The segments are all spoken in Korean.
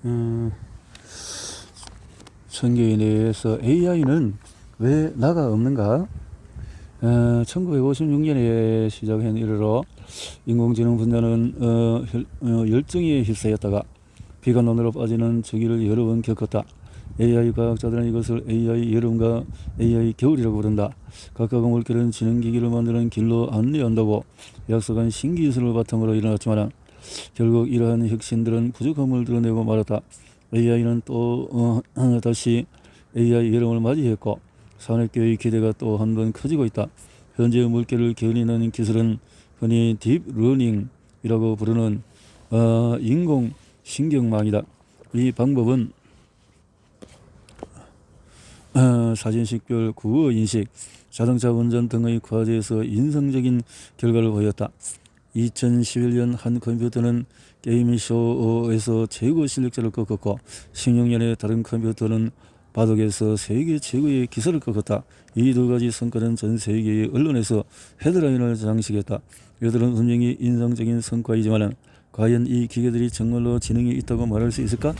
음, 성경에 대해서 AI는 왜 나가 없는가? 1956년에 시작한 이래로 인공지능 분야는 열정에 휩싸였다가 비관론으로 빠지는 저기를 여러 번 겪었다. AI 과학자들은 이것을 AI 여름과 AI 겨울이라고 부른다. 각각 물결은 지능기기를 만드는 길로 안내한다고 약속한 신기술을 바탕으로 일어났지만 결국 이러한 혁신들은 부족함을 드러내고 말았다. AI는 또 다시 AI 여름을 맞이했고 산업계의 기대가 또 한 번 커지고 있다. 현재 물결을 견인하는 기술은 흔히 딥러닝이라고 부르는 인공신경망이다. 이 방법은 사진 식별, 구어 인식, 자동차 운전 등의 과제에서 인상적인 결과를 보였다. 2011년 한 컴퓨터는 게임쇼에서 최고 실력자를 꺾었고 16년에 다른 컴퓨터는 바둑에서 세계 최고의 기사를 꺾었다. 이 두 가지 성과는 전 세계의 언론에서 헤드라인을 장식했다. 이들은 분명히 인상적인 성과이지만 과연 이 기계들이 정말로 지능이 있다고 말할 수 있을까?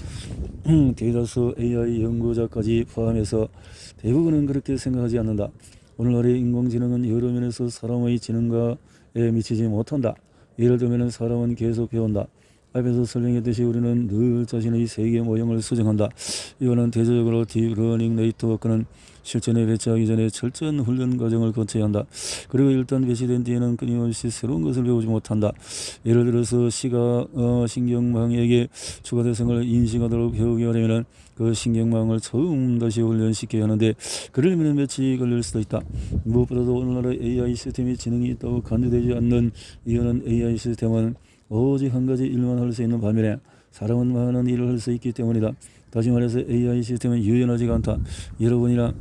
대다수 AI 연구자까지 포함해서 대부분은 그렇게 생각하지 않는다. 오늘날의 인공지능은 여러 면에서 사람의 지능과에 미치지 못한다. 예를 들면 사람은 계속 배운다. 앞에서 설명했듯이 우리는 늘 자신의 세계 모형을 수정한다. 이거는 대조적으로 딥러닝 네트워크는 실전에 배치하기 전에 철저한 훈련 과정을 거쳐야 한다. 그리고 일단 배치된 뒤에는 끊임없이 새로운 것을 배우지 못한다. 예를 들어서 신경망에게 추가 대상을 인식하도록 배우기 하려면 그 신경망을 처음 다시 훈련시켜야 하는데 그러려면 며칠이 걸릴 수도 있다. 무엇보다도 오늘날의 AI 시스템이 지능이 있다고 간주되지 않는 이유는 AI 시스템은 오직 한 가지 일만 할 수 있는 반면에 사람은 많은 일을 할 수 있기 때문이다. 다시 말해서 AI 시스템은 유연하지가 않다. 여러분이나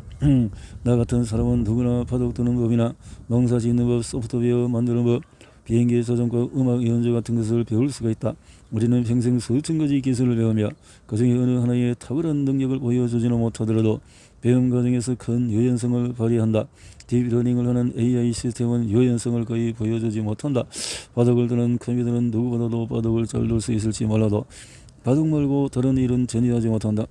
나 같은 사람은 누구나 바둑 두는 법이나 농사 짓는 법, 소프트웨어 만드는 법, 비행기 조종과 음악 연주 같은 것을 배울 수가 있다. 우리는 평생 수천 가지 기술을 배우며 그중에 어느 하나의 탁월한 능력을 보여주지는 못하더라도 배움 과정에서 큰 유연성을 발휘한다. 딥러닝을 하는 AI 시스템은 유연성을 거의 보여주지 못한다. 바둑을 두는 컴퓨터는 누구보다도 바둑을 잘 둘 수 있을지 몰라도 바둑 말고 다른 일은 전혀 하지 못한다.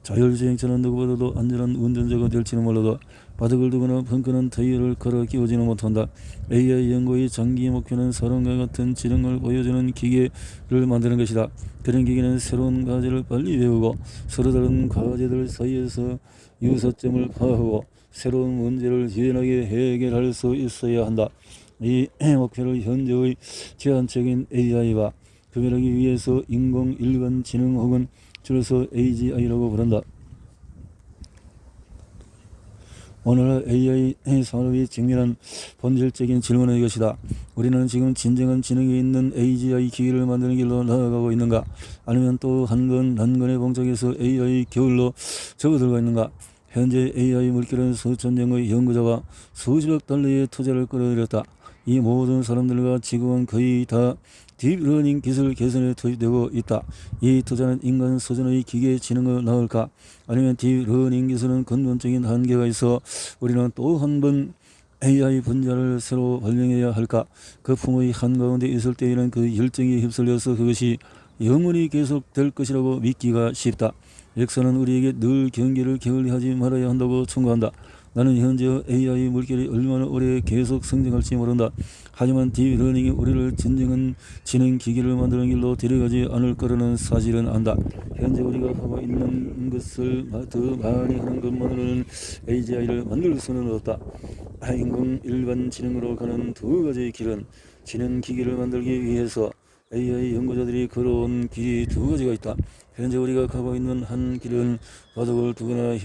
자율주행차는 누구보다도 안전한 운전자가 될지는 몰라도 바둑을 두거나 벙커는 타이어를 갈아 끼우지는 못한다. AI 연구의 장기 목표는 사람과 같은 지능을 보여주는 기계를 만드는 것이다. 그런 기계는 새로운 과제를 빨리 배우고 서로 다른 과제들 사이에서 유사점을 파악하고 새로운 문제를 유연하게 해결할 수 있어야 한다. 이 목표를 현재의 제한적인 AI와 구별하기 위해서 인공일반지능 혹은 줄여서 AGI라고 부른다. 오늘날 AI 산업이 직면한 본질적인 질문은 이것이다. 우리는 지금 진정한 지능이 있는 AGI 기기를 만드는 길로 나아가고 있는가? 아니면 또 한 번 난관에 봉착해서 AI 겨울로 접어들고 있는가? 현재 AI 물결은 수천 명의 연구자가 수십억 달러의 투자를 끌어들였다. 이 모든 사람들과 지금은 거의 다 딥러닝 기술 개선에 투입되고 있다. 이 투자는 인간 수준의 기계 지능을 낳을까? 아니면 딥러닝 기술은 근본적인 한계가 있어 우리는 또 한 번 AI 분야를 새로 발명해야 할까? 그 품의 한가운데 있을 때에는 그 열정이 휩쓸려서 그것이 영원히 계속될 것이라고 믿기가 쉽다. 역사는 우리에게 늘 경계를 게을리하지 말아야 한다고 충고한다. 나는 현재 AI 물결이 얼마나 오래 계속 성장할지 모른다. 하지만 딥러닝이 우리를 진정한 지능 기기를 만드는 길로 데려가지 않을 거라는 사실은 안다. 현재 우리가 하고 있는 것을 더 많이 하는 것만으로는 AGI를 만들 수는 없다. 인공 일반 지능으로 가는 두 가지의 길은 지능 기기를 만들기 위해서 AI 연구자들이 걸어온 길이 두 가지가 있다. 현재 우리가 가고 있는 한 길은 바둑을 두거나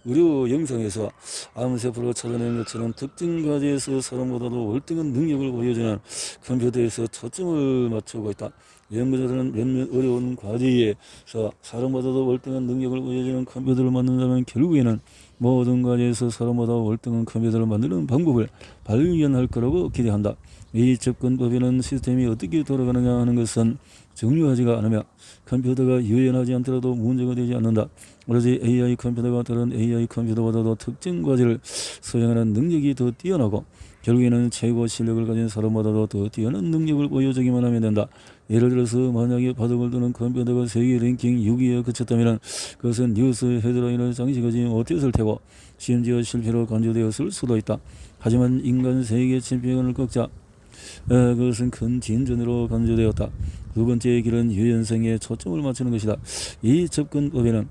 의료 영상에서 암세포를 찾아내는 것처럼 특정 과제에서 사람보다도 월등한 능력을 보여주는 컴퓨터에서 초점을 맞추고 있다. 연구자들은 몇몇 어려운 과제에서 사람보다도 월등한 능력을 보여주는 컴퓨터를 만든다면 결국에는 모든 과제에서 사람보다 월등한 컴퓨터를 만드는 방법을 발견할 거라고 기대한다. 이 접근법에는 시스템이 어떻게 돌아가느냐 하는 것은 정류하지가 않으며 컴퓨터가 유연하지 않더라도 문제가 되지 않는다. 오로지 AI 컴퓨터가 다른 AI 컴퓨터보다도 특정 과제를 수행하는 능력이 더 뛰어나고 결국에는 최고 실력을 가진 사람보다도 더 뛰어난 능력을 보여주기만 하면 된다. 예를 들어서 만약에 바둑을 두는 컴퓨터가 세계 랭킹 6위에 그쳤다면 그것은 뉴스 헤드라인을 장식하지 못했을 테고 심지어 실패로 간주되었을 수도 있다. 하지만 인간 세계 챔피언을 꺾자 그것은 큰 진전으로 간주되었다. 두 번째의 길은 유연성에 초점을 맞추는 것이다. 이 접근법에는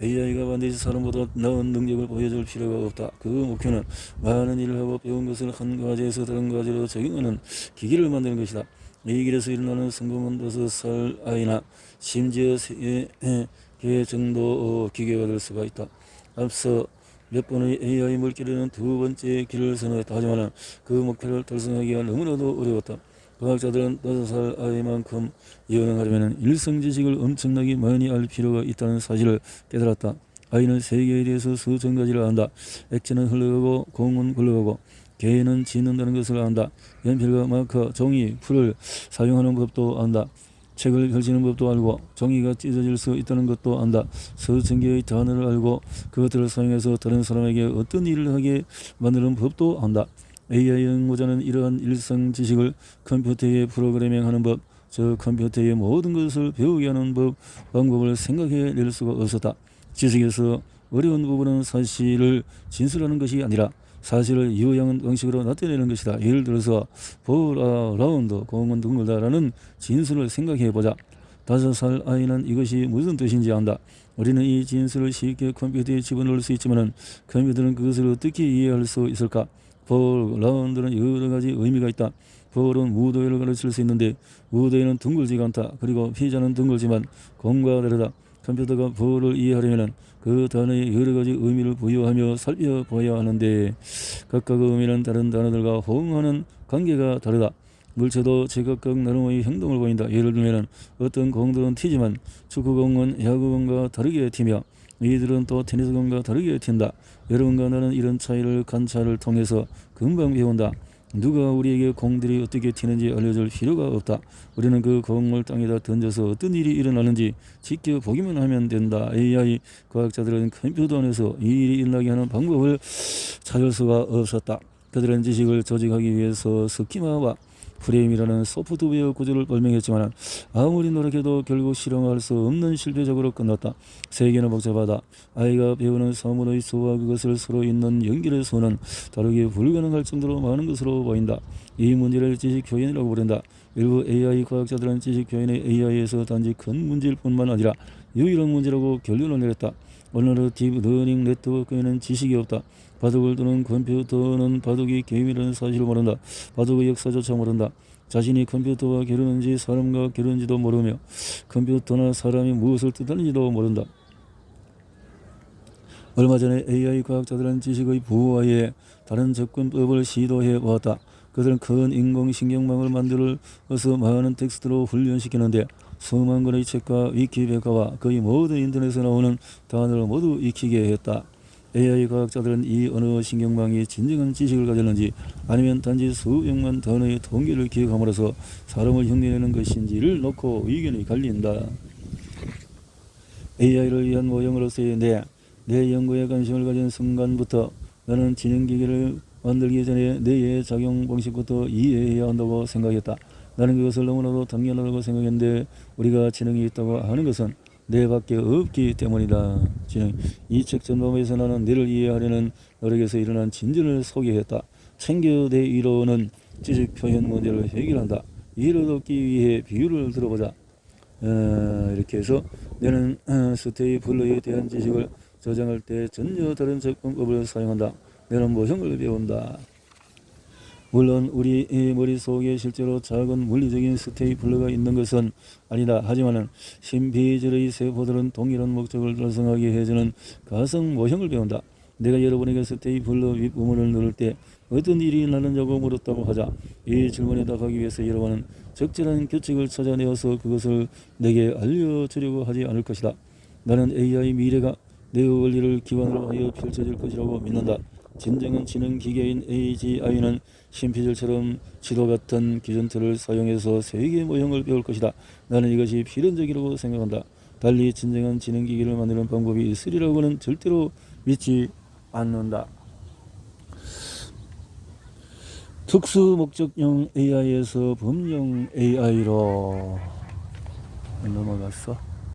AI가 반드시 사람보다 나은 능력을 보여줄 필요가 없다. 그 목표는 많은 일을 하고 배운 것을 한 과제에서 다른 과제로 적용하는 기기를 만드는 것이다. 이 길에서 일어나는 성공은 6살 아이나 심지어 3개 정도 기계가 될 수가 있다. 앞서 몇 번의 AI 물결에는 두 번째 길을 선호했다. 하지만 그 목표를 달성하기가 너무나도 어려웠다. 과학자들은 5살 아이만큼 예언하려면 일성 지식을 엄청나게 많이 알 필요가 있다는 사실을 깨달았다. 아이는 세계에 대해서 수천 가지를 안다. 액체는 흘러가고 공은 굴러가고 개는 짖는다는 것을 안다. 연필과 마커, 종이, 풀을 사용하는 법도 안다. 책을 펼치는 법도 알고 종이가 찢어질 수 있다는 것도 안다. 수천 개의 단어를 알고 그것들을 사용해서 다른 사람에게 어떤 일을 하게 만드는 법도 안다. AI 연구자는 이러한 일상 지식을 컴퓨터에 프로그래밍하는 법, 저 컴퓨터의 모든 것을 배우게 하는 방법을 생각해낼 수가 없었다. 지식에서 어려운 부분은 사실을 진술하는 것이 아니라 사실을 유효한 방식으로 나타내는 것이다. 예를 들어서 라운드, 공은 둥글다라는 진술을 생각해보자. 5살 아이는 이것이 무슨 뜻인지 안다. 우리는 이 진술을 쉽게 컴퓨터에 집어넣을 수 있지만 컴퓨터는 그것을 어떻게 이해할 수 있을까? 라운드는 여러 가지 의미가 있다. 볼은 무도회를 가르칠 수 있는데 무도회는 둥글지가 않다. 그리고 피자는 둥글지만 공과 다르다. 컴퓨터가 볼을 이해하려면 그 단어에 여러 가지 의미를 부여하며 살펴봐야 하는데 각각 의미는 다른 단어들과 호응하는 관계가 다르다. 물체도 제각각 나름의 행동을 보인다. 예를 들면 어떤 공들은 튀지만 축구공은 야구공과 다르게 튀며 이들은 또 테니스공과 다르게 튄다. 여러분과 나는 이런 차이를 관찰을 통해서 금방 배운다. 누가 우리에게 공들이 어떻게 튀는지 알려줄 필요가 없다. 우리는 그 공을 땅에다 던져서 어떤 일이 일어나는지 지켜보기만 하면 된다. AI 과학자들은 컴퓨터 안에서 이 일이 일어나게 하는 방법을 찾을 수가 없었다. 그들은 지식을 조직하기 위해서 스키마와 프레임이라는 소프트웨어 구조를 발명했지만 아무리 노력해도 결국 실용할 수 없는 실패적으로 끝났다. 세계는 복잡하다. 아이가 배우는 사물의 수와 그것을 서로 잇는 연결의 수는 다르게 불가능할 정도로 많은 것으로 보인다. 이 문제를 지식 표현이라고 부른다. 일부 AI 과학자들은 지식 표현의 AI에서 단지 큰 문제일 뿐만 아니라 유일한 문제라고 결론을 내렸다. 오늘의 딥러닝 네트워크에는 지식이 없다. 바둑을 두는 컴퓨터는 바둑이 게임이라는 사실을 모른다. 바둑의 역사조차 모른다. 자신이 컴퓨터와 겨루는지 사람과 겨루는지도 모르며 컴퓨터나 사람이 무엇을 뜻하는지도 모른다. 얼마 전에 AI 과학자들은 지식의 부호화에 다른 접근법을 시도해 보았다. 그들은 큰 인공신경망을 만들어서 많은 텍스트로 훈련시키는데 수만 권의 책과 위키백과와 거의 모든 인터넷에 나오는 단어를 모두 익히게 했다. AI 과학자들은 이 언어 신경망이 진정한 지식을 가졌는지 아니면 단지 수백만 단어의 통계를 기억함으로써 사람을 흉내내는 것인지를 놓고 의견이 갈린다. AI를 위한 모형으로서의 내 연구에 관심을 가진 순간부터 나는 지능기기를 만들기 전에 뇌의 작용 방식부터 이해해야 한다고 생각했다. 나는 그것을 너무나도 당연하다고 생각했는데 우리가 지능이 있다고 하는 것은 뇌밖에 없기 때문이다. 지능. 이 책 전반부에서 나는 뇌를 이해하려는 노력에서 일어난 진전을 소개했다. 챙겨 내 이론은 지식 표현 문제를 해결한다. 이를 얻기 위해 비유를 들어보자. 이렇게 해서 뇌는 스테이플러에 대한 지식을 저장할 때 전혀 다른 접근법을 사용한다. 뇌는 모형을 배운다. 물론 우리 머릿속에 실제로 작은 물리적인 스테이플러가 있는 것은 아니다. 하지만 신비주의 세포들은 동일한 목적을 달성하게 해주는 가상 모형을 배운다. 내가 여러분에게 스테이플러 윗부분을 누를 때 어떤 일이 나느냐고 물었다고 하자. 이 질문에 답하기 위해서 여러분은 적절한 규칙을 찾아내어서 그것을 내게 알려주려고 하지 않을 것이다. 나는 AI 미래가 내 원리를 기반으로 하여 펼쳐질 것이라고 믿는다. 진정한 지능 기계인 AGI는 신피들처럼 지도 같은 기전틀을 사용해서 세계 모형을 배울 것이다. 나는 이것이 필연적이라고 생각한다. 달리 진정한 지능 기기를 만드는 방법이 있으리라고는 절대로 믿지 않는다. 특수 목적용 AI에서 범용 AI로 넘어갔어.